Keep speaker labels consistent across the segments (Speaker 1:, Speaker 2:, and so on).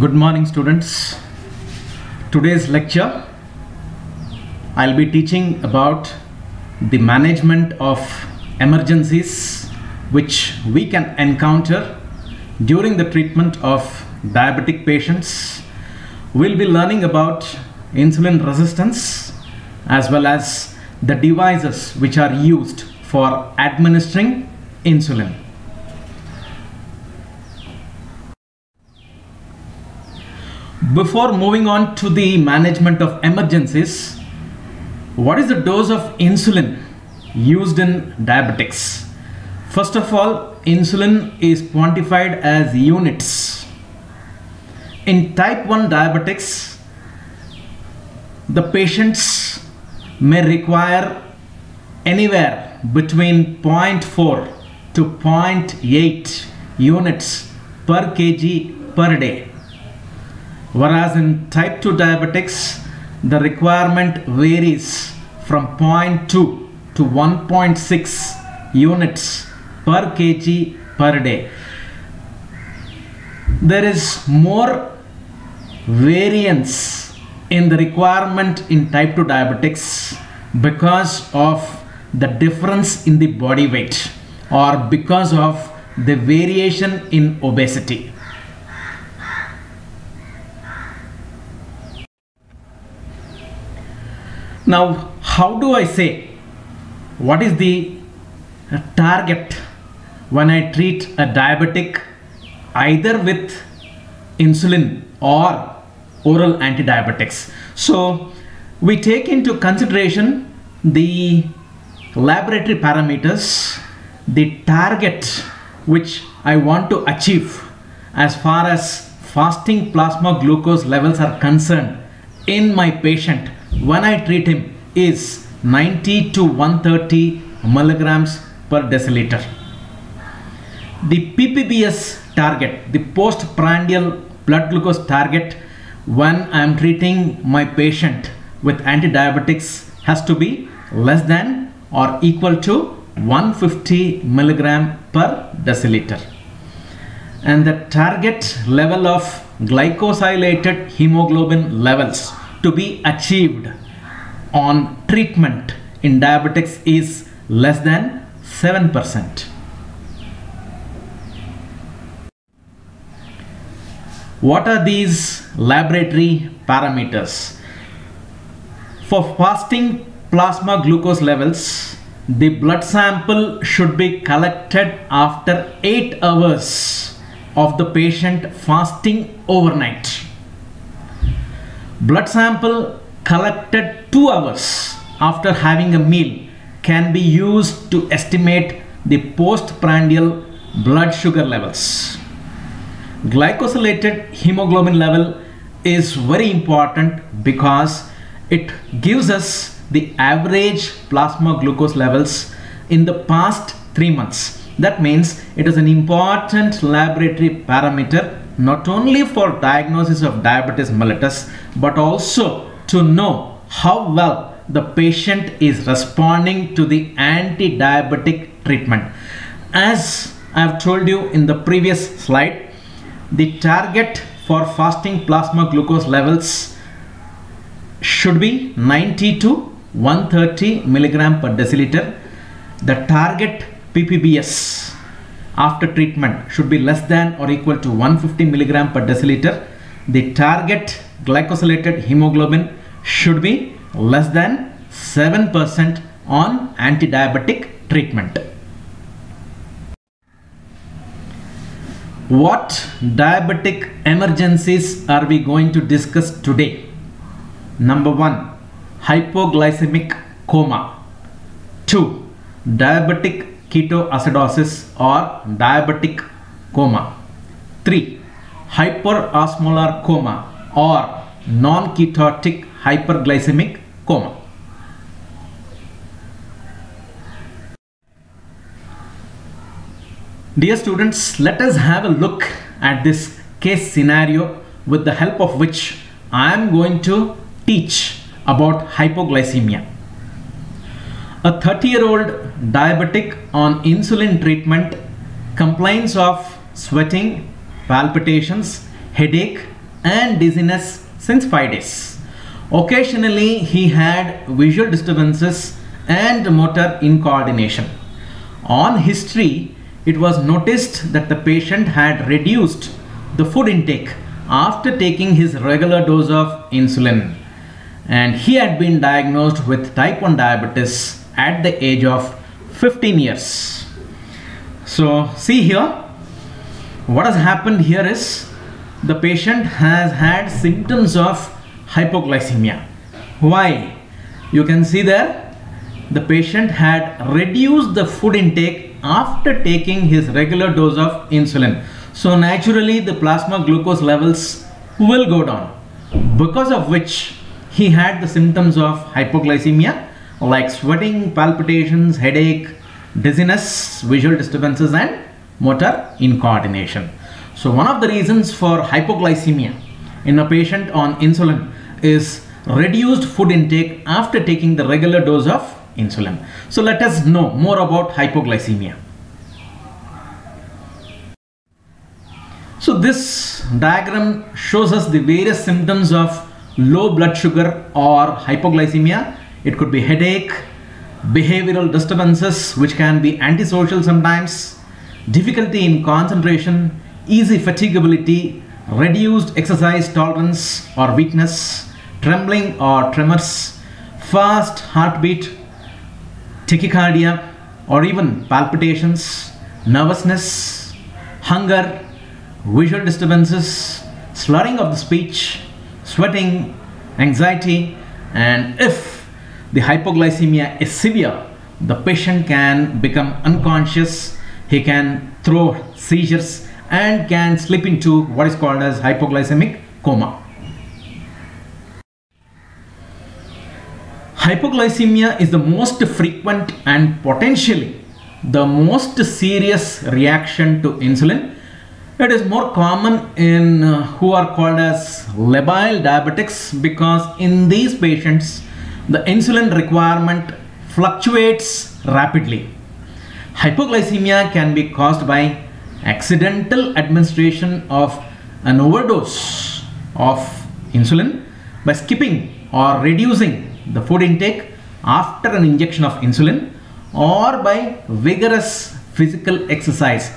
Speaker 1: Good morning, students. Today's lecture I'll be teaching about the management of emergencies which we can encounter during the treatment of diabetic patients. We'll be learning about insulin resistance as well as the devices which are used for administering insulin. Before moving on to the management of emergencies, what is the dose of insulin used in diabetics? First of all, insulin is quantified as units. In type 1 diabetics, the patients may require anywhere between 0.4 to 0.8 units per kg per day. Whereas in type 2 diabetics, the requirement varies from 0.2 to 1.6 units per kg per day. There is more variance in the requirement in type 2 diabetics because of the difference in the body weight or because of the variation in obesity. Now, how do I say what is the target when I treat a diabetic either with insulin or oral antidiabetics? So, we take into consideration the laboratory parameters, the target which I want to achieve as far as fasting plasma glucose levels are concerned in my patient when I treat him is 90 to 130 milligrams per deciliter. The ppbs target, the postprandial blood glucose target when I am treating my patient with antidiabetics has to be less than or equal to 150 milligram per deciliter. And the target level of glycosylated hemoglobin levels to be achieved on treatment in diabetics is less than 7%. What are these laboratory parameters? For fasting plasma glucose levels, the blood sample should be collected after 8 hours of the patient fasting overnight. Blood sample collected 2 hours after having a meal can be used to estimate the postprandial blood sugar levels. Glycosylated hemoglobin level is very important because it gives us the average plasma glucose levels in the past 3 months. That means it is an important laboratory parameter not only for diagnosis of diabetes mellitus but also to know how well the patient is responding to the anti-diabetic treatment. As I have told you in the previous slide, the target for fasting plasma glucose levels should be 90 to 130 milligram per deciliter. The target ppbs after treatment should be less than or equal to 150 milligram per deciliter. The target glycosylated hemoglobin should be less than 7% on antidiabetic treatment. What diabetic emergencies are we going to discuss today? Number 1, hypoglycemic coma. 2, diabetic ketoacidosis or diabetic coma. 3, hyperosmolar coma or non-ketotic hyperglycemic coma. Dear students, let us have a look at this case scenario with the help of which I am going to teach about hypoglycemia. A 30-year-old diabetic on insulin treatment complains of sweating, palpitations, headache, and dizziness since 5 days. Occasionally, he had visual disturbances and motor incoordination. On history, it was noticed that the patient had reduced the food intake after taking his regular dose of insulin, and he had been diagnosed with type 1 diabetes at the age of 15 years. So see here, what has happened here is the patient has had symptoms of hypoglycemia. Why? You can see there, the patient had reduced the food intake after taking his regular dose of insulin. So naturally the plasma glucose levels will go down, because of which he had the symptoms of hypoglycemia like sweating, palpitations, headache, dizziness, visual disturbances and motor incoordination. So one of the reasons for hypoglycemia in a patient on insulin is reduced food intake after taking the regular dose of insulin. So let us know more about hypoglycemia. So this diagram shows us the various symptoms of low blood sugar or hypoglycemia. It could be headache, behavioral disturbances which can be antisocial sometimes, difficulty in concentration, easy fatigability, reduced exercise tolerance or weakness, trembling or tremors, fast heartbeat, tachycardia or even palpitations, nervousness, hunger, visual disturbances, slurring of the speech, sweating, anxiety, and if the hypoglycemia is severe, the patient can become unconscious, he can throw seizures and can slip into what is called as hypoglycemic coma. Hypoglycemia is the most frequent and potentially the most serious reaction to insulin. It is more common in who are called as labile diabetics, because in these patients the insulin requirement fluctuates rapidly. Hypoglycemia can be caused by accidental administration of an overdose of insulin, by skipping or reducing the food intake after an injection of insulin, or by vigorous physical exercise,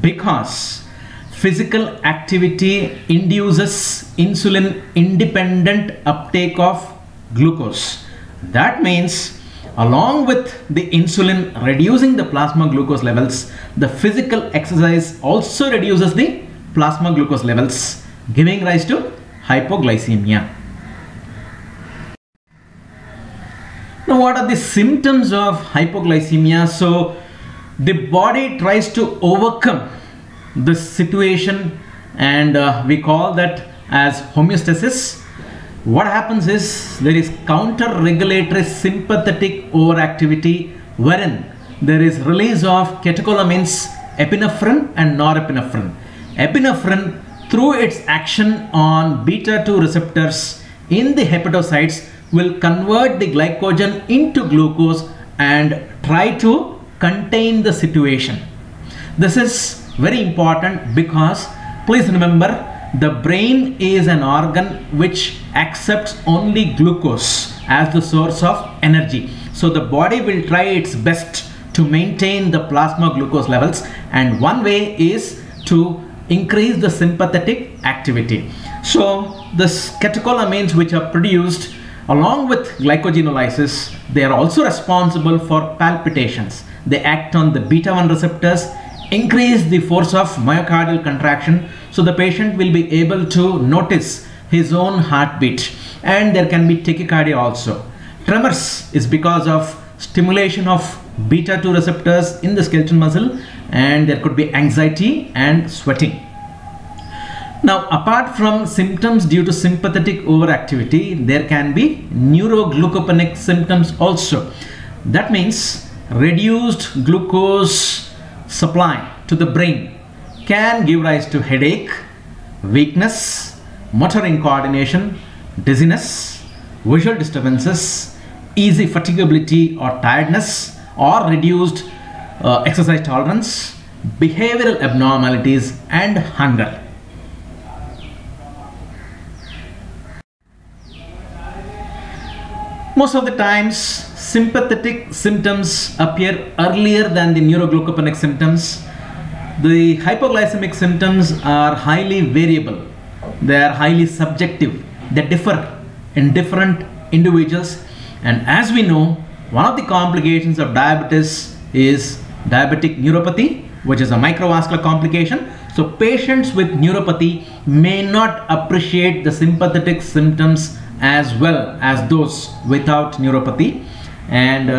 Speaker 1: because physical activity induces insulin independent uptake of glucose. That means along with the insulin reducing the plasma glucose levels, the physical exercise also reduces the plasma glucose levels, giving rise to hypoglycemia. Now, what are the symptoms of hypoglycemia? So the body tries to overcome this situation, and we call that as homeostasis. What happens is there is counter-regulatory sympathetic overactivity, wherein there is release of catecholamines epinephrine and norepinephrine. Epinephrine, through its action on beta-2 receptors in the hepatocytes, will convert the glycogen into glucose and try to contain the situation. This is very important because please remember, the brain is an organ which accepts only glucose as the source of energy. So the body will try its best to maintain the plasma glucose levels, and one way is to increase the sympathetic activity. So the catecholamines which are produced along with glycogenolysis, they are also responsible for palpitations. They act on the beta-1 receptors, increase the force of myocardial contraction, so the patient will be able to notice his own heartbeat, and there can be tachycardia also. Tremors is because of stimulation of beta-2 receptors in the skeletal muscle, and there could be anxiety and sweating. Now, apart from symptoms due to sympathetic overactivity, there can be neuroglucopenic symptoms also. That means reduced glucose supply to the brain can give rise to headache, weakness, motor incoordination, dizziness, visual disturbances, easy fatigability or tiredness, or reduced exercise tolerance, behavioral abnormalities and hunger. Most of the times, sympathetic symptoms appear earlier than the neuroglucopenic symptoms. The hypoglycemic symptoms are highly variable. They are highly subjective. They differ in different individuals. And as we know, one of the complications of diabetes is diabetic neuropathy, which is a microvascular complication. So patients with neuropathy may not appreciate the sympathetic symptoms as well as those without neuropathy. And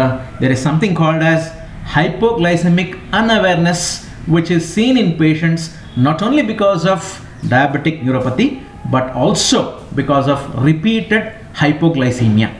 Speaker 1: there is something called as hypoglycemic unawareness, which is seen in patients not only because of diabetic neuropathy, but also because of repeated hypoglycemia.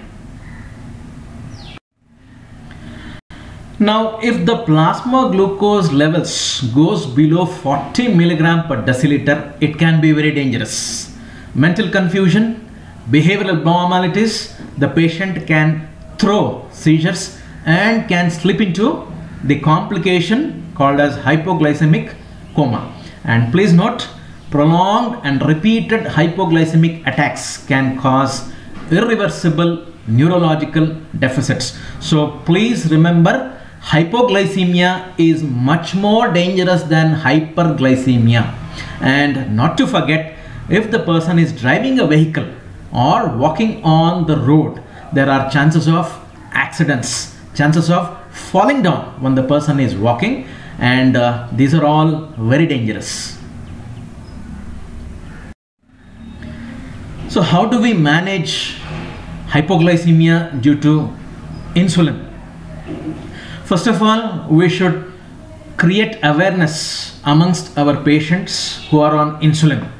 Speaker 1: Now, if the plasma glucose levels goes below 40 milligram per deciliter, it can be very dangerous. Mental confusion, behavioral abnormalities, the patient can throw seizures and can slip into the complication called as hypoglycemic coma. And please note, prolonged and repeated hypoglycemic attacks can cause irreversible neurological deficits. So please remember, hypoglycemia is much more dangerous than hyperglycemia. And not to forget, if the person is driving a vehicle or walking on the road, there are chances of accidents, chances of falling down when the person is walking, and these are all very dangerous. So how do we manage hypoglycemia due to insulin? First of all, we should create awareness amongst our patients who are on insulin.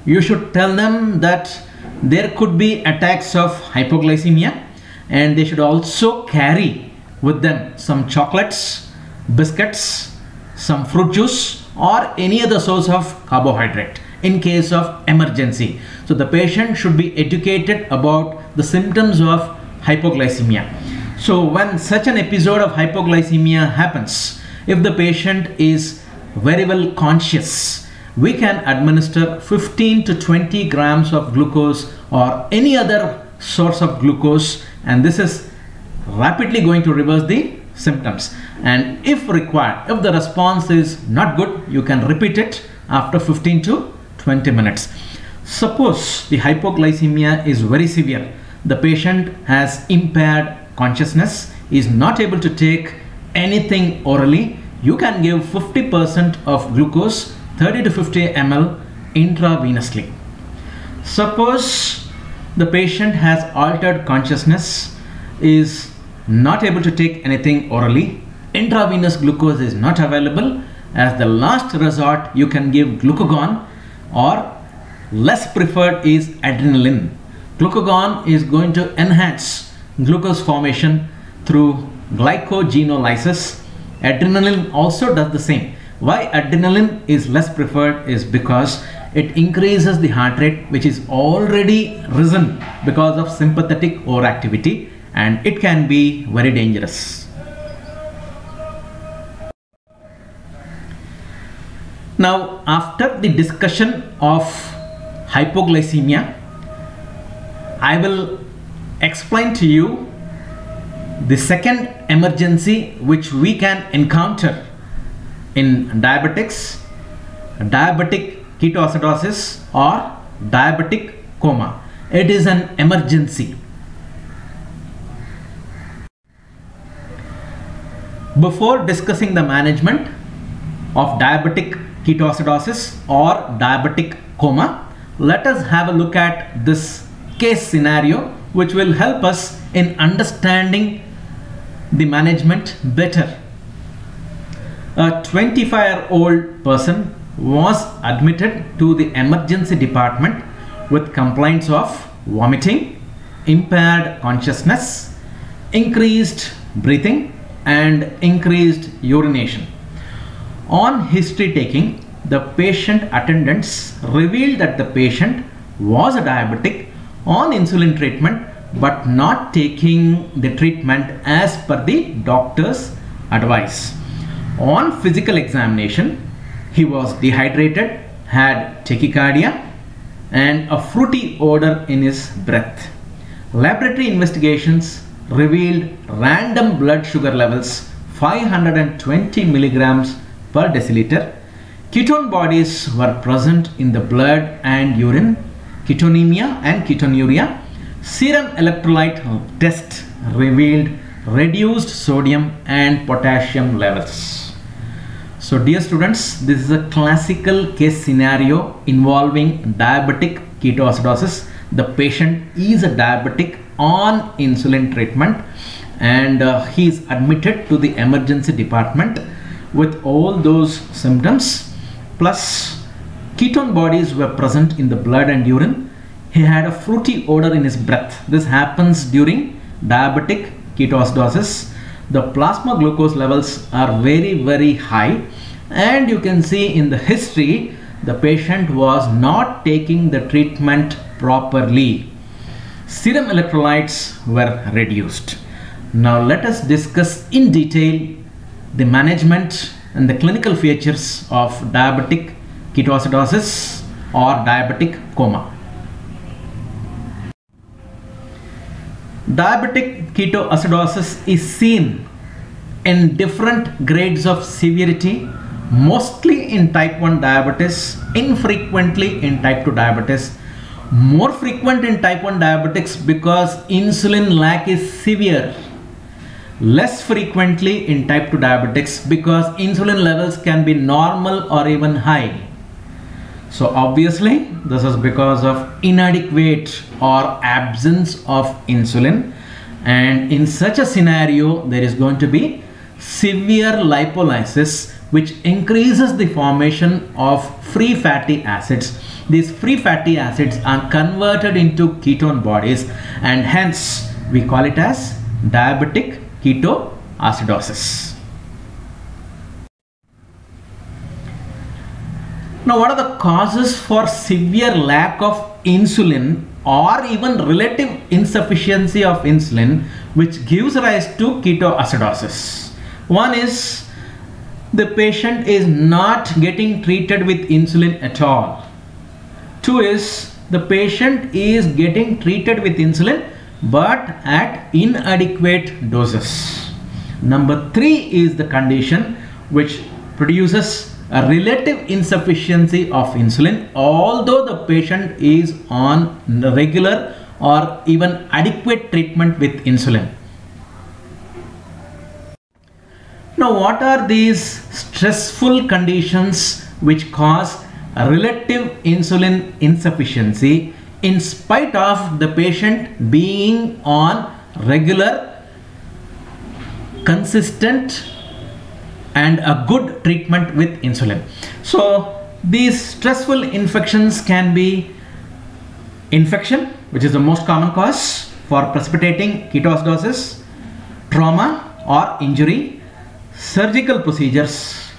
Speaker 1: You should tell them that there could be attacks of hypoglycemia, and they should also carry with them some chocolates, biscuits, some fruit juice, or any other source of carbohydrate in case of emergency. So the patient should be educated about the symptoms of hypoglycemia. So when such an episode of hypoglycemia happens, if the patient is very well conscious, we can administer 15 to 20 grams of glucose or any other source of glucose, and this is rapidly going to reverse the symptoms. And if required, if the response is not good, you can repeat it after 15 to 20 minutes. Suppose the hypoglycemia is very severe. The patient has impaired consciousness, is not able to take anything orally. You can give 50% of glucose, 30 to 50 ml intravenously. Suppose the patient has altered consciousness, is not able to take anything orally, intravenous glucose is not available. As the last resort, you can give glucagon, or less preferred is adrenaline. Glucagon is going to enhance glucose formation through glycogenolysis. Adrenaline also does the same. Why adrenaline is less preferred is because it increases the heart rate, which is already risen because of sympathetic overactivity, and it can be very dangerous. Now, after the discussion of hypoglycemia, I will explain to you the second emergency which we can encounter in diabetics: diabetic ketoacidosis or diabetic coma. It is an emergency. Before discussing the management of diabetic ketoacidosis or diabetic coma, let us have a look at this case scenario, which will help us in understanding the management better. A 25-year-old person was admitted to the emergency department with complaints of vomiting, impaired consciousness, increased breathing, and increased urination. On history taking, the patient attendants revealed that the patient was a diabetic on insulin treatment but not taking the treatment as per the doctor's advice. On physical examination, he was dehydrated, had tachycardia, and a fruity odor in his breath. Laboratory investigations revealed random blood sugar levels 520 milligrams per deciliter. Ketone bodies were present in the blood and urine, ketonemia and ketonuria. Serum electrolyte test revealed reduced sodium and potassium levels. So dear students, this is a classical case scenario involving diabetic ketoacidosis. The patient is a diabetic on insulin treatment, and he is admitted to the emergency department with all those symptoms, plus ketone bodies were present in the blood and urine. He had a fruity odor in his breath. This happens during diabetic ketoacidosis. The plasma glucose levels are very high, and you can see in the history the patient was not taking the treatment properly. Serum electrolytes were reduced. Now let us discuss in detail the management and the clinical features of diabetic ketoacidosis or diabetic coma. Diabetic ketoacidosis is seen in different grades of severity, mostly in type 1 diabetes, infrequently in type 2 diabetes, more frequent in type 1 diabetics because insulin lack is severe, less frequently in type 2 diabetics because insulin levels can be normal or even high. So obviously this is because of inadequate or absence of insulin, and in such a scenario there is going to be severe lipolysis, which increases the formation of free fatty acids. These free fatty acids are converted into ketone bodies, and hence we call it as diabetic ketoacidosis. Now, what are the causes for severe lack of insulin or even relative insufficiency of insulin which gives rise to ketoacidosis? One is the patient is not getting treated with insulin at all. Two is the patient is getting treated with insulin but at inadequate doses. Number three is the condition which produces a relative insufficiency of insulin although the patient is on regular or even adequate treatment with insulin. Now, what are these stressful conditions which cause a relative insulin insufficiency in spite of the patient being on regular, consistent and a good treatment with insulin? So these stressful infections can be infection, which is the most common cause for precipitating ketoacidosis, trauma or injury, surgical procedures,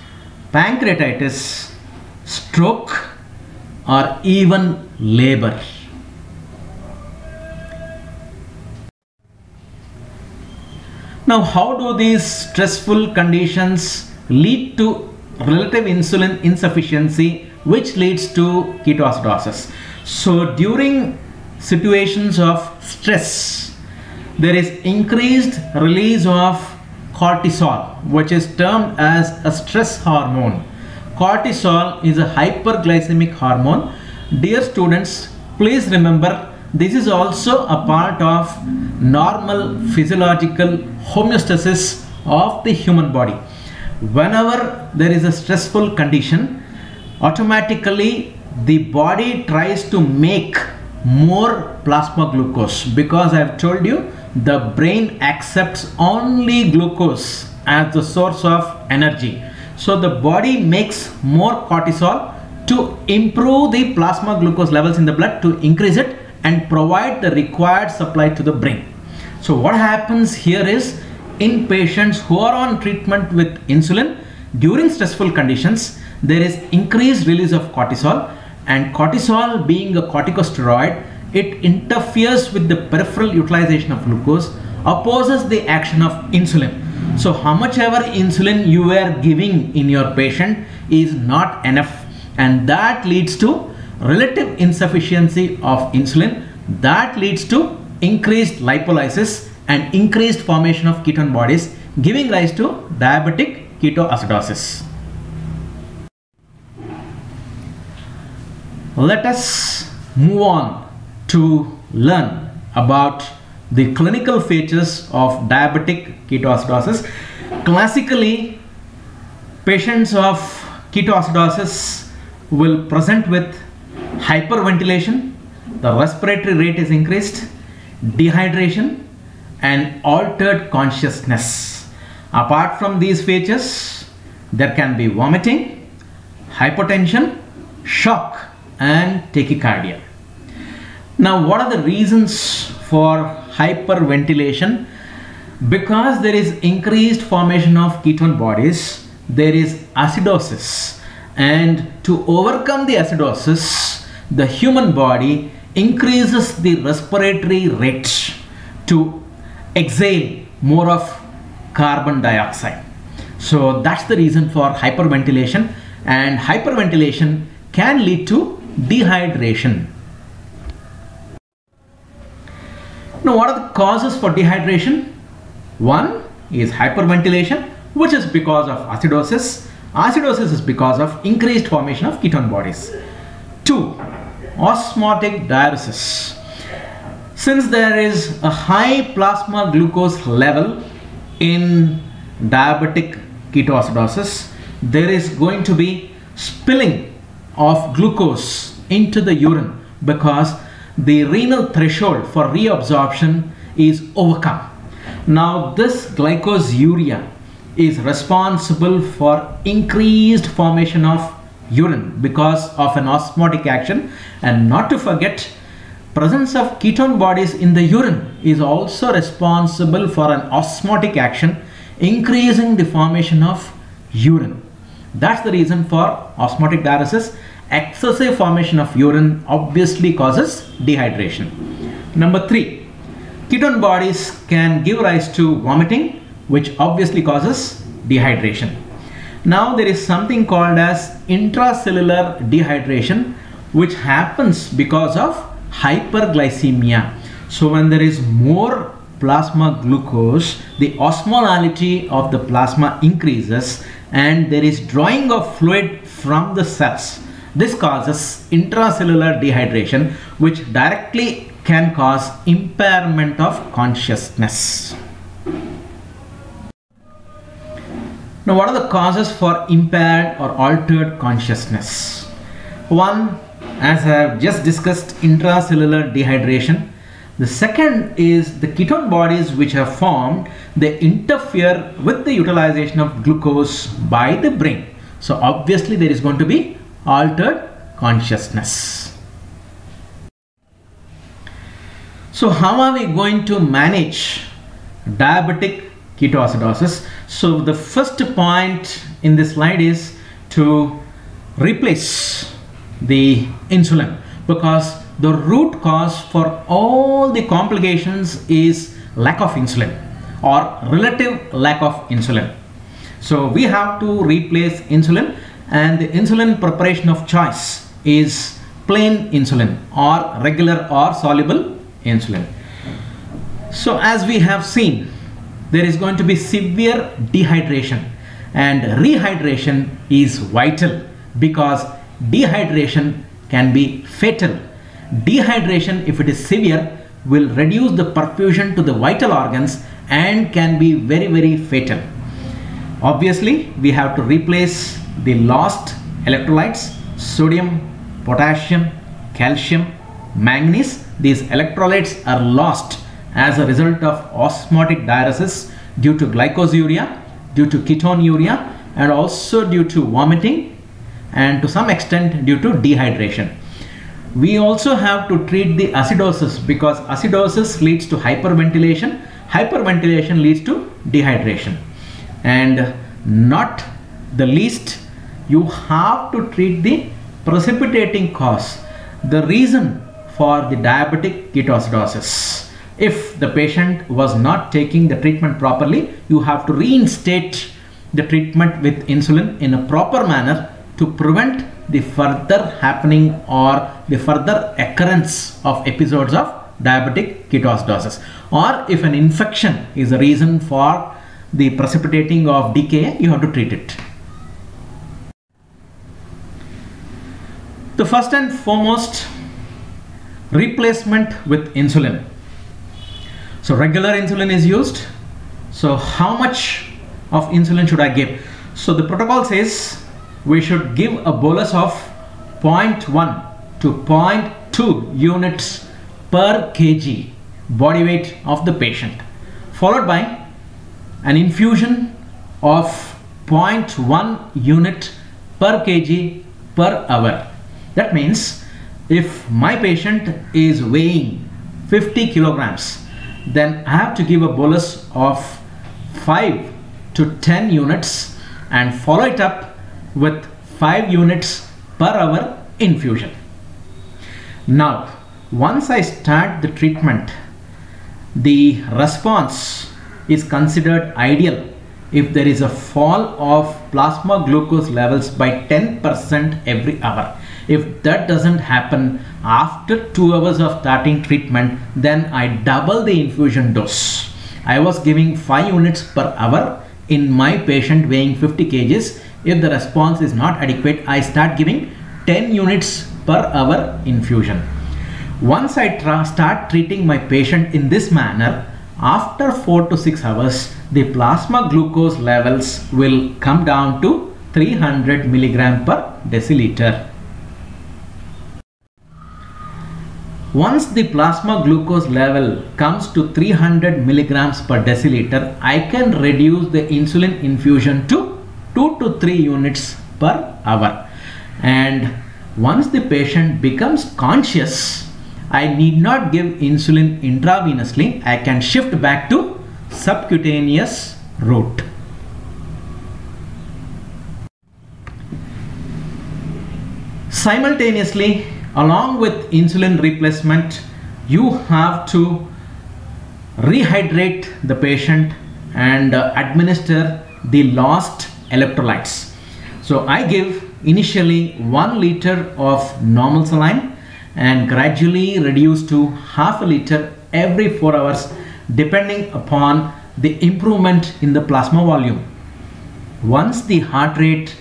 Speaker 1: pancreatitis, stroke or even labor. Now, how do these stressful conditions lead to relative insulin insufficiency which leads to ketoacidosis? So during situations of stress, there is increased release of cortisol, which is termed as a stress hormone. Cortisol is a hyperglycemic hormone. Dear students, please remember this is also a part of normal physiological homeostasis of the human body. Whenever there is a stressful condition, automatically the body tries to make more plasma glucose, because I have told you the brain accepts only glucose as the source of energy. So the body makes more cortisol to improve the plasma glucose levels in the blood, to increase it and provide the required supply to the brain. So what happens here is, in patients who are on treatment with insulin during stressful conditions, there is increased release of cortisol, and cortisol being a corticosteroid, it interferes with the peripheral utilization of glucose, opposes the action of insulin. So how much ever insulin you are giving in your patient is not enough, and that leads to relative insufficiency of insulin, that leads to increased lipolysis and increased formation of ketone bodies, giving rise to diabetic ketoacidosis. Let us move on to learn about the clinical features of diabetic ketoacidosis. Classically, patients of ketoacidosis will present with hyperventilation, the respiratory rate is increased, dehydration, and altered consciousness. Apart from these features, there can be vomiting, hypotension, shock, and tachycardia. Now, what are the reasons for hyperventilation? Because there is increased formation of ketone bodies, there is acidosis, and to overcome the acidosis, the human body increases the respiratory rate to exhale more of carbon dioxide. So that's the reason for hyperventilation, and hyperventilation can lead to dehydration. Now, what are the causes for dehydration? One is hyperventilation, which is because of acidosis. Acidosis is because of increased formation of ketone bodies. Two, osmotic diuresis. Since there is a high plasma glucose level in diabetic ketoacidosis, there is going to be spilling of glucose into the urine because the renal threshold for reabsorption is overcome. Now, this glycosuria is responsible for increased formation of urine because of an osmotic action, and not to forget, presence of ketone bodies in the urine is also responsible for an osmotic action, increasing the formation of urine. That's the reason for osmotic diuresis. Excessive formation of urine obviously causes dehydration. Number three, ketone bodies can give rise to vomiting, which obviously causes dehydration. Now, there is something called as intracellular dehydration, which happens because of hyperglycemia. So when there is more plasma glucose, the osmolality of the plasma increases and there is drawing of fluid from the cells. This causes intracellular dehydration, which directly can cause impairment of consciousness. Now, what are the causes for impaired or altered consciousness? One, as I have just discussed, intracellular dehydration. The second is the ketone bodies which have formed, they interfere with the utilization of glucose by the brain. So obviously there is going to be altered consciousness. So how are we going to manage diabetic ketoacidosis? So the first point in this slide is to replace the insulin, because the root cause for all the complications is lack of insulin or relative lack of insulin. So we have to replace insulin, and the insulin preparation of choice is plain insulin or regular or soluble insulin. So as we have seen, there is going to be severe dehydration, and rehydration is vital because dehydration can be fatal. Dehydration, if it is severe, will reduce the perfusion to the vital organs and can be very, very fatal. Obviously, we have to replace the lost electrolytes: sodium, potassium, calcium, manganese. These electrolytes are lost as a result of osmotic diuresis due to glycosuria, due to ketonuria, and also due to vomiting, and to some extent due to dehydration. We also have to treat the acidosis, because acidosis leads to hyperventilation. Hyperventilation leads to dehydration. And not the least, you have to treat the precipitating cause, the reason for the diabetic ketoacidosis. If the patient was not taking the treatment properly, you have to reinstate the treatment with insulin in a proper manner to prevent the further happening or the further occurrence of episodes of diabetic ketoacidosis. Or if an infection is the reason for the precipitating of DKA, you have to treat it. The first and foremost, replacement with insulin. So regular insulin is used. So how much of insulin should I give? So the protocol says we should give a bolus of 0.1 to 0.2 units per kg body weight of the patient, followed by an infusion of 0.1 unit per kg per hour. That means if my patient is weighing 50 kilograms, then I have to give a bolus of 5 to 10 units and follow it up with 5 units per hour infusion. Now, once I start the treatment, the response is considered ideal if there is a fall of plasma glucose levels by 10% every hour. If that doesn't happen after 2 hours of starting treatment, then I double the infusion dose. I was giving 5 units per hour in my patient weighing 50 kgs. If the response is not adequate, I start giving 10 units per hour infusion. Once I start treating my patient in this manner, after 4 to 6 hours, the plasma glucose levels will come down to 300 milligram per deciliter. Once the plasma glucose level comes to 300 milligrams per deciliter, I can reduce the insulin infusion to 2 to 3 units per hour. And once the patient becomes conscious, I need not give insulin intravenously. I can shift back to subcutaneous route. Simultaneously, along with insulin replacement, you have to rehydrate the patient and administer the lost electrolytes. So I give initially 1 liter of normal saline and gradually reduce to half a liter every 4 hours depending upon the improvement in the plasma volume. Once the heart rate,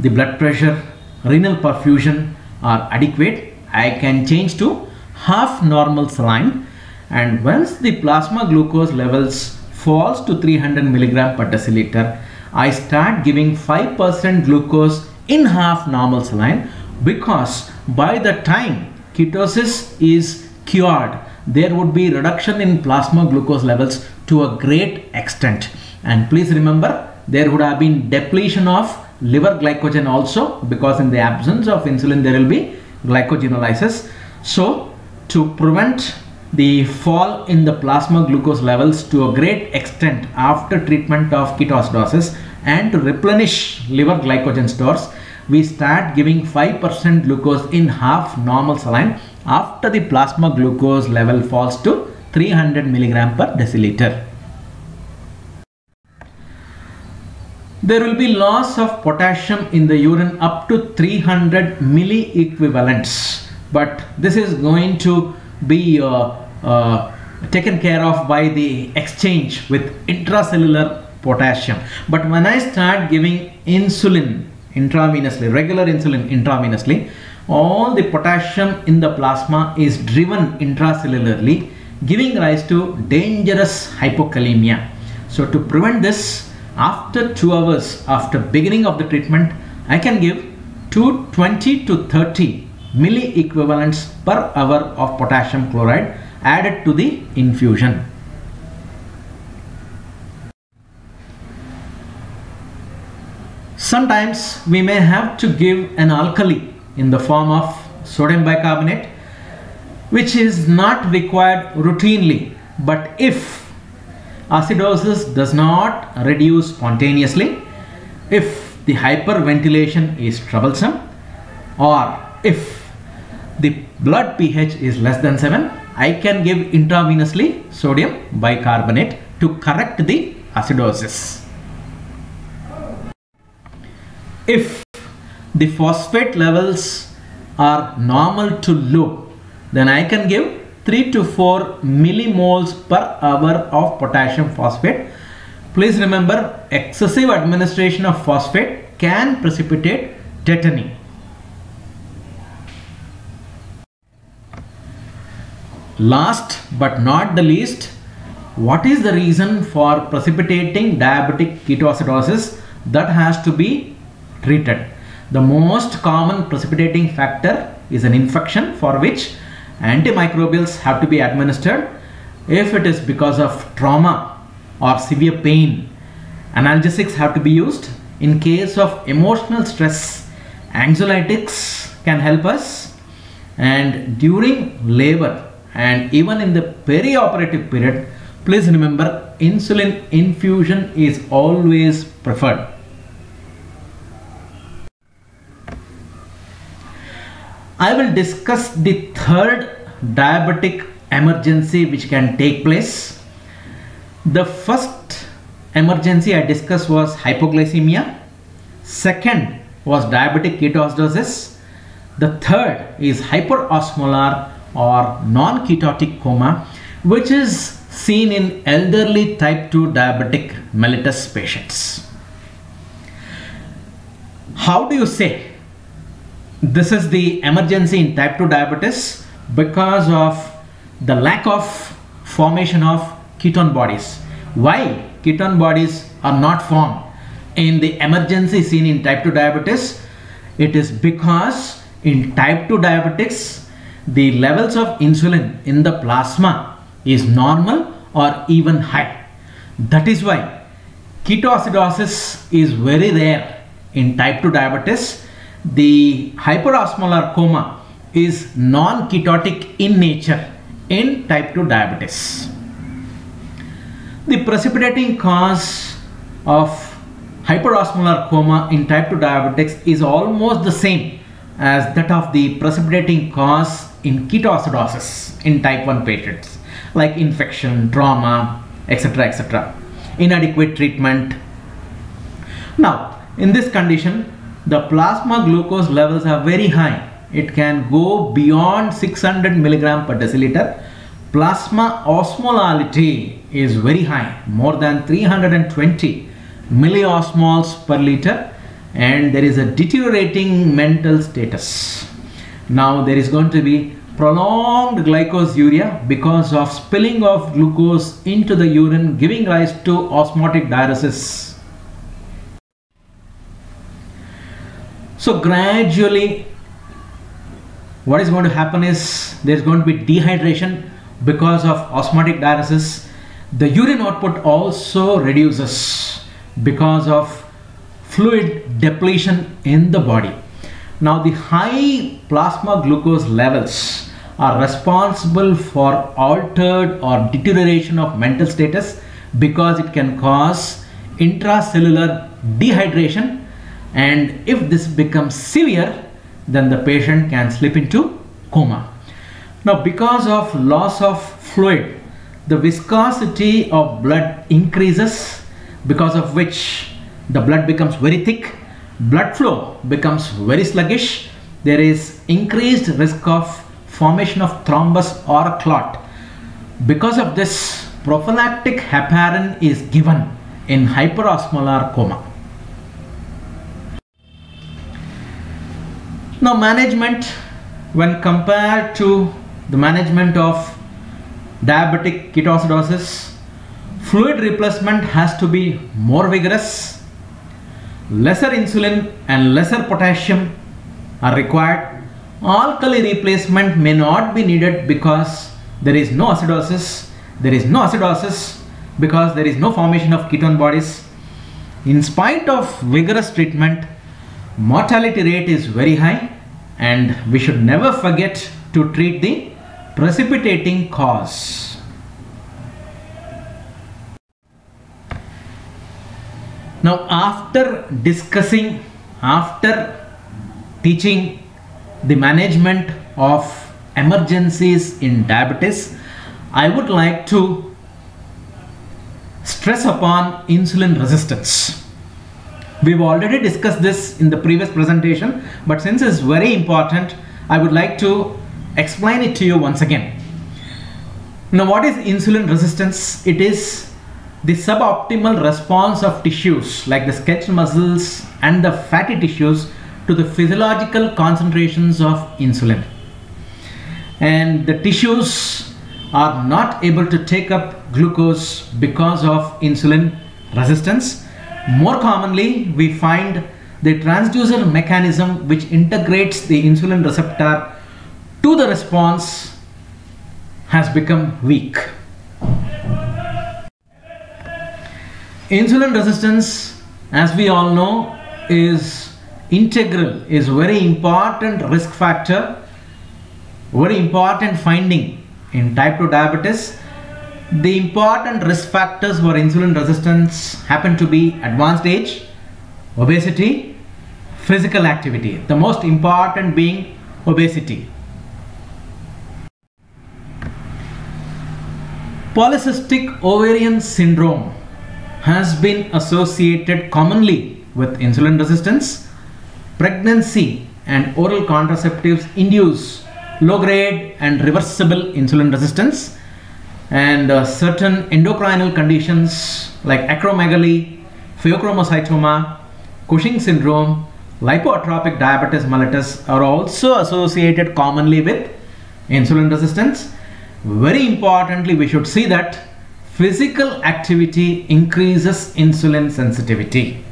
Speaker 1: the blood pressure, renal perfusion are adequate, I can change to half normal saline, and once the plasma glucose levels falls to 300 milligram per deciliter, I start giving 5% glucose in half normal saline, because by the time ketosis is cured, there would be reduction in plasma glucose levels to a great extent. And please remember, there would have been depletion of liver glycogen also, because in the absence of insulin there will be glycogenolysis. So to prevent the fall in the plasma glucose levels to a great extent after treatment of ketoacidosis and to replenish liver glycogen stores, we start giving 5% glucose in half normal saline after the plasma glucose level falls to 300 milligram per deciliter. There will be loss of potassium in the urine up to 300 milliequivalents, but this is going to be taken care of by the exchange with intracellular potassium. But when I start giving insulin intravenously, regular insulin intravenously, all the potassium in the plasma is driven intracellularly, giving rise to dangerous hypokalemia. So to prevent this, after 2 hours after beginning of the treatment, I can give 20 to 30 milliequivalents per hour of potassium chloride added to the infusion. Sometimes we may have to give an alkali in the form of sodium bicarbonate, which is not required routinely, but if acidosis does not reduce spontaneously, if the hyperventilation is troublesome, or if the blood pH is less than 7, I can give intravenously sodium bicarbonate to correct the acidosis. If the phosphate levels are normal to low, then I can give 3 to 4 millimoles per hour of potassium phosphate. Please remember, excessive administration of phosphate can precipitate tetany. Last but not the least, what is the reason for precipitating diabetic ketoacidosis that has to be treated? The most common precipitating factor is an infection for which antimicrobials have to be administered. If it is because of trauma or severe pain, analgesics have to be used. In case of emotional stress, anxiolytics can help us, and during labor and even in the perioperative period, please remember, insulin infusion is always preferred. I will discuss the third diabetic emergency which can take place. The first emergency I discussed was hypoglycemia. Second was diabetic ketoacidosis. The third is hyperosmolar or non-ketotic coma, which is seen in elderly type 2 diabetic mellitus patients. How do you say this is the emergency in type 2 diabetes? Because of the lack of formation of ketone bodies. Why ketone bodies are not formed in the emergency seen in type 2 diabetes? It is because in type 2 diabetics, the levels of insulin in the plasma is normal or even high. That is why ketoacidosis is very rare in type 2 diabetes. The hyperosmolar coma is non-ketotic in nature in type 2 diabetes. The precipitating cause of hyperosmolar coma in type 2 diabetics is almost the same as that of the precipitating cause in ketoacidosis in type 1 patients, like infection, trauma, etc., etc. Inadequate treatment. Now, in this condition, the plasma glucose levels are very high. It can go beyond 600 milligram per deciliter. Plasma osmolality is very high, more than 320 milliosmoles per liter, and there is a deteriorating mental status. Now there is going to be prolonged glycosuria because of spilling of glucose into the urine, giving rise to osmotic diuresis. So gradually what is going to happen is there is going to be dehydration because of osmotic diuresis. The urine output also reduces because of fluid depletion in the body. Now the high plasma glucose levels are responsible for altered or deterioration of mental status because it can cause intracellular dehydration, and if this becomes severe, then the patient can slip into coma. Now because of loss of fluid, the viscosity of blood increases, because of which the blood becomes very thick, blood flow becomes very sluggish, there is increased risk of formation of thrombus or a clot. Because of this, prophylactic heparin is given in hyperosmolar coma. Now management, when compared to the management of diabetic ketoacidosis, fluid replacement has to be more vigorous. Lesser insulin and lesser potassium are required. Alkali replacement may not be needed because there is no acidosis. There is no acidosis because there is no formation of ketone bodies. In spite of vigorous treatment, mortality rate is very high, and we should never forget to treat the precipitating cause. Now after teaching the management of emergencies in diabetes, I would like to stress upon insulin resistance. We've already discussed this in the previous presentation, but since it's very important, I would like to explain it to you once again. Now, what is insulin resistance? It is the suboptimal response of tissues like the skeletal muscles and the fatty tissues to the physiological concentrations of insulin. And the tissues are not able to take up glucose because of insulin resistance. More commonly, we find the transducer mechanism which integrates the insulin receptor to the response has become weak. Insulin resistance, as we all know, is integral, is very important risk factor, very important finding in type 2 diabetes. The important risk factors for insulin resistance happen to be advanced age, obesity, physical activity, the most important being obesity. Polycystic ovarian syndrome has been associated commonly with insulin resistance. Pregnancy and oral contraceptives induce low-grade and reversible insulin resistance, and certain endocrinal conditions like acromegaly, pheochromocytoma, Cushing syndrome, lipoatrophic diabetes mellitus are also associated commonly with insulin resistance. Very importantly, we should see that physical activity increases insulin sensitivity.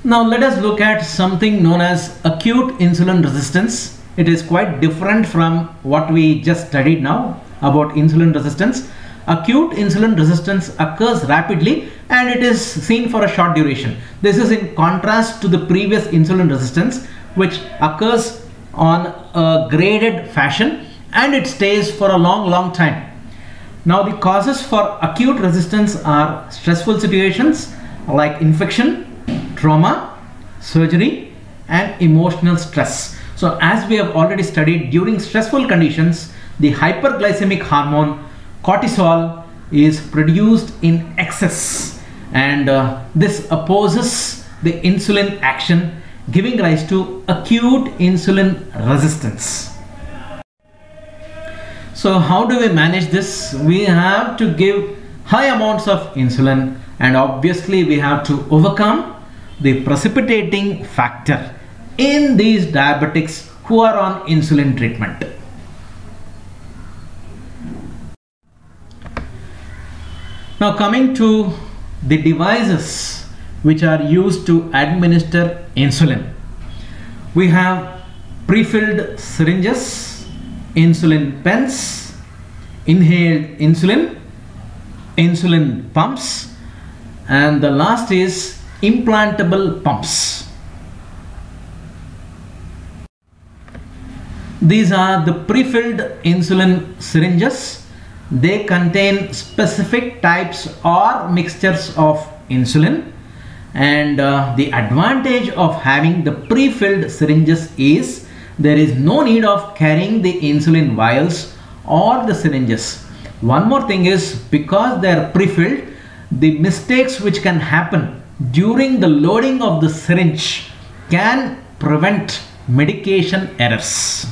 Speaker 1: Now let us look at something known as acute insulin resistance. It is quite different from what we just studied now about insulin resistance. Acute insulin resistance occurs rapidly and it is seen for a short duration. This is in contrast to the previous insulin resistance, which occurs on a graded fashion and it stays for a long time. Now the causes for acute resistance are stressful situations like infection, trauma, surgery, and emotional stress. So as we have already studied, during stressful conditions, the hyperglycemic hormone cortisol is produced in excess, and this opposes the insulin action, giving rise to acute insulin resistance. So how do we manage this? We have to give high amounts of insulin, and obviously we have to overcome the precipitating factor in these diabetics who are on insulin treatment. Now coming to the devices which are used to administer insulin. We have pre-filled syringes, insulin pens, inhaled insulin, insulin pumps, and the last is implantable pumps. These are the pre-filled insulin syringes. They contain specific types or mixtures of insulin, and the advantage of having the pre-filled syringes is there is no need of carrying the insulin vials or the syringes. One more thing is, because they are pre-filled, the mistakes which can happen during the loading of the syringe can prevent medication errors.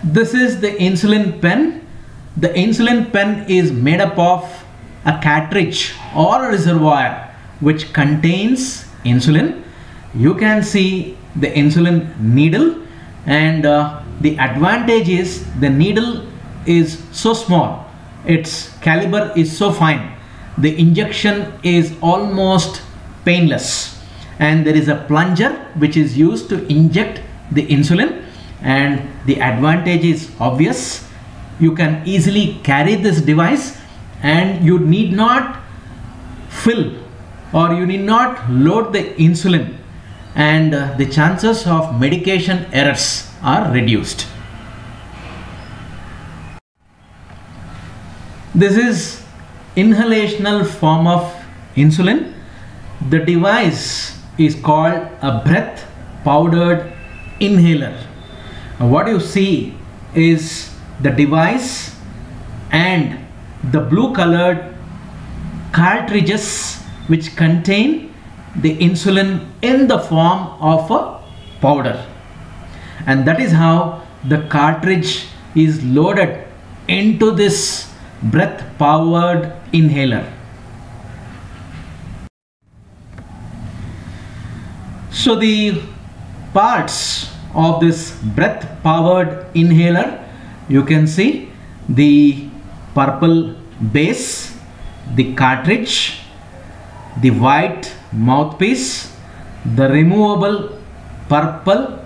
Speaker 1: This is the insulin pen. The insulin pen is made up of a cartridge or a reservoir which contains insulin. You can see the insulin needle, and the advantage is the needle is so small, its caliber is so fine, the injection is almost painless, and there is a plunger which is used to inject the insulin, and the advantage is obvious. You can easily carry this device and you need not fill or you need not load the insulin, and the chances of medication errors are reduced. This is inhalational form of insulin. The device is called a breath powdered inhaler. What you see is the device and the blue colored cartridges which contain the insulin in the form of a powder. and that is how the cartridge is loaded into this breath powered inhaler. So the parts of this breath powered inhaler, you can see the purple base, the cartridge, the white mouthpiece, the removable purple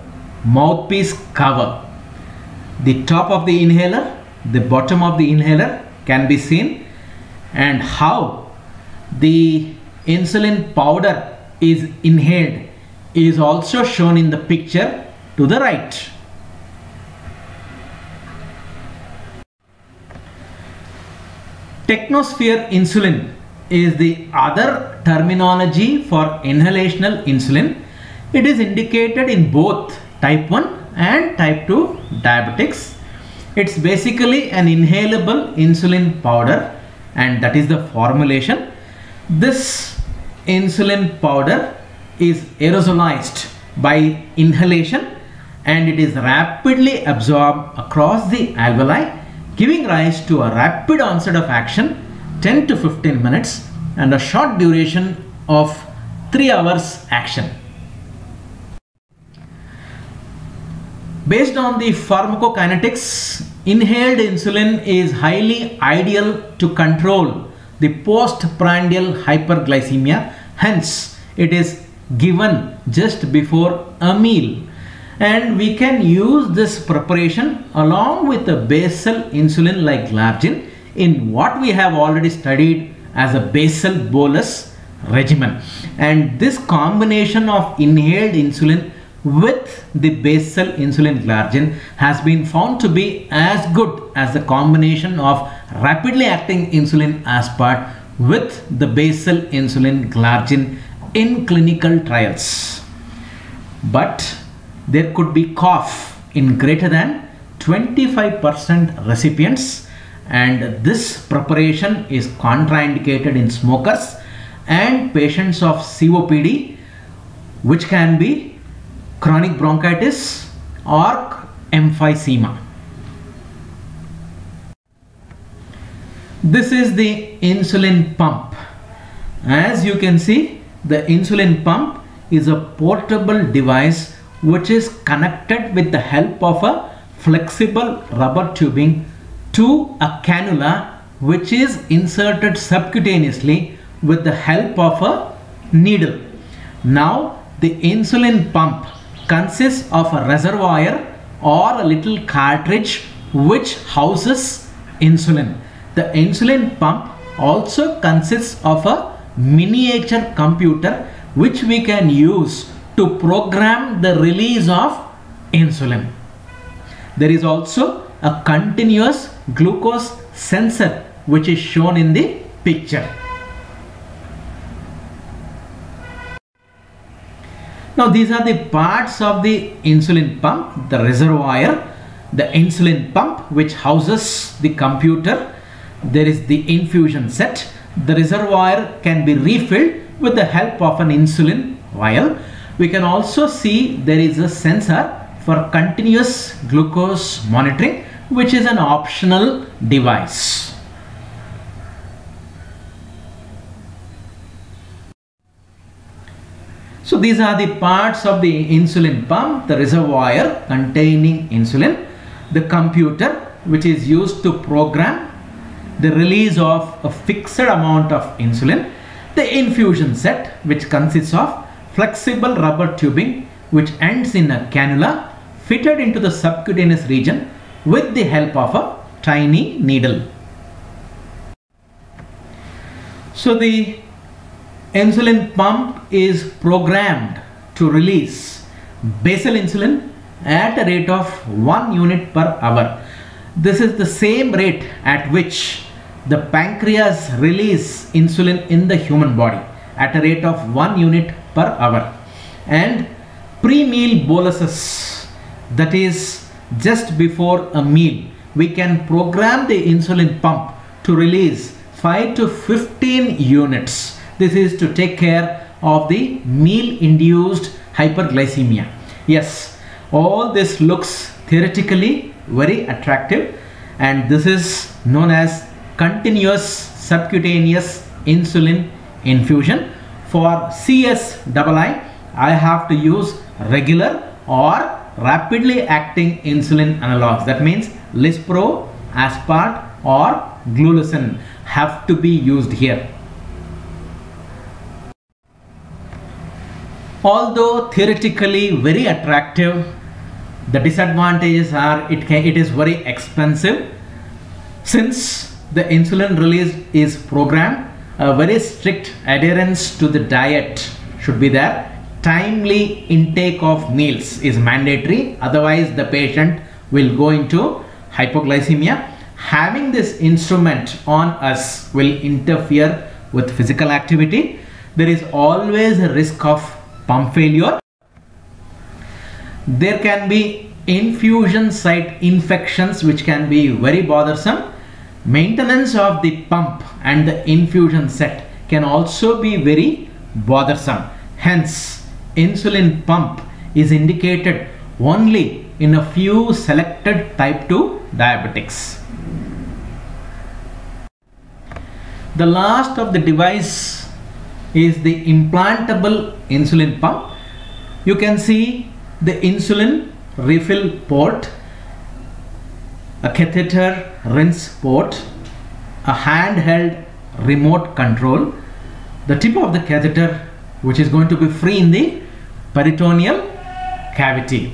Speaker 1: mouthpiece cover. The top of the inhaler, the bottom of the inhaler can be seen, and how the insulin powder is inhaled is also shown in the picture to the right. Technosphere insulin is the other terminology for inhalational insulin. It is indicated in both type 1 and type 2 diabetics. It's basically an inhalable insulin powder, and that is the formulation. This insulin powder is aerosolized by inhalation, and it is rapidly absorbed across the alveoli, giving rise to a rapid onset of action 10 to 15 minutes and a short duration of 3 hours action. Based on the pharmacokinetics, inhaled insulin is highly ideal to control the postprandial hyperglycemia. Hence, it is given just before a meal, and we can use this preparation along with a basal insulin like glargine in what we have already studied as a basal bolus regimen. And this combination of inhaled insulin with the basal insulin glargine has been found to be as good as the combination of rapidly acting insulin aspart with the basal insulin glargine in clinical trials. But there could be cough in greater than 25% recipients, and this preparation is contraindicated in smokers and patients of COPD, which can be chronic bronchitis or emphysema. This is the insulin pump. As you can see, the insulin pump is a portable device which is connected with the help of a flexible rubber tubing to a cannula which is inserted subcutaneously with the help of a needle. Now, the insulin pump consists of a reservoir or a little cartridge which houses insulin. The insulin pump also consists of a miniature computer which we can use to program the release of insulin. There is also a continuous glucose sensor which is shown in the picture. Now these are the parts of the insulin pump: the reservoir, the insulin pump which houses the computer. There is the infusion set. The reservoir can be refilled with the help of an insulin vial. We can also see there is a sensor for continuous glucose monitoring, which is an optional device. So these are the parts of the insulin pump: the reservoir containing insulin, the computer which is used to program the release of a fixed amount of insulin, the infusion set which consists of flexible rubber tubing which ends in a cannula fitted into the subcutaneous region with the help of a tiny needle. So the insulin pump is programmed to release basal insulin at a rate of 1 unit per hour. This is the same rate at which the pancreas release insulin in the human body, at a rate of 1 unit per hour. And pre-meal boluses, that is just before a meal, we can program the insulin pump to release 5 to 15 units. This is to take care of the meal induced hyperglycemia. Yes, All this looks theoretically very attractive, and this is known as continuous subcutaneous insulin infusion. For CSII, I have to use regular or rapidly acting insulin analogs. That means Lispro, Aspart or Glulicin have to be used here. Although theoretically very attractive, the disadvantages are it is very expensive. Since the insulin release is programmed, a very strict adherence to the diet should be there. Timely intake of meals is mandatory, otherwise the patient will go into hypoglycemia. Having this instrument on us will interfere with physical activity. There is always a risk of pump failure. There can be infusion site infections which can be very bothersome. Maintenance of the pump and the infusion set can also be very bothersome. Hence, insulin pump is indicated only in a few selected type 2 diabetics. The last of the device is the implantable insulin pump. You can see the insulin refill port, a catheter rinse port, a handheld remote control, the tip of the catheter which is going to be free in the peritoneal cavity.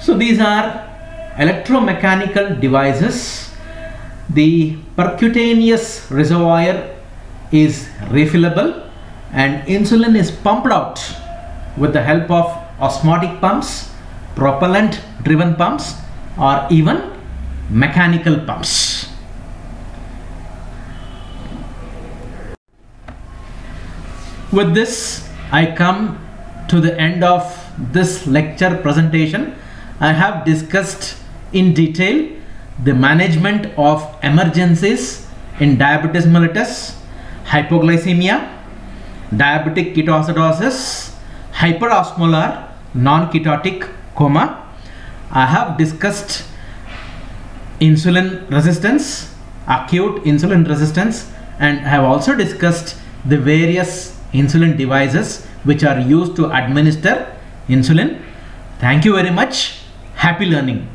Speaker 1: So these are electromechanical devices. The percutaneous reservoir is refillable and insulin is pumped out with the help of osmotic pumps, propellant driven pumps or even mechanical pumps. With this, I come to the end of this lecture presentation. I have discussed in detail the management of emergencies in diabetes mellitus, hypoglycemia, diabetic ketoacidosis, hyperosmolar non-ketotic coma. I have discussed insulin resistance, acute insulin resistance, and I have also discussed the various insulin devices which are used to administer insulin. Thank you very much. Happy learning.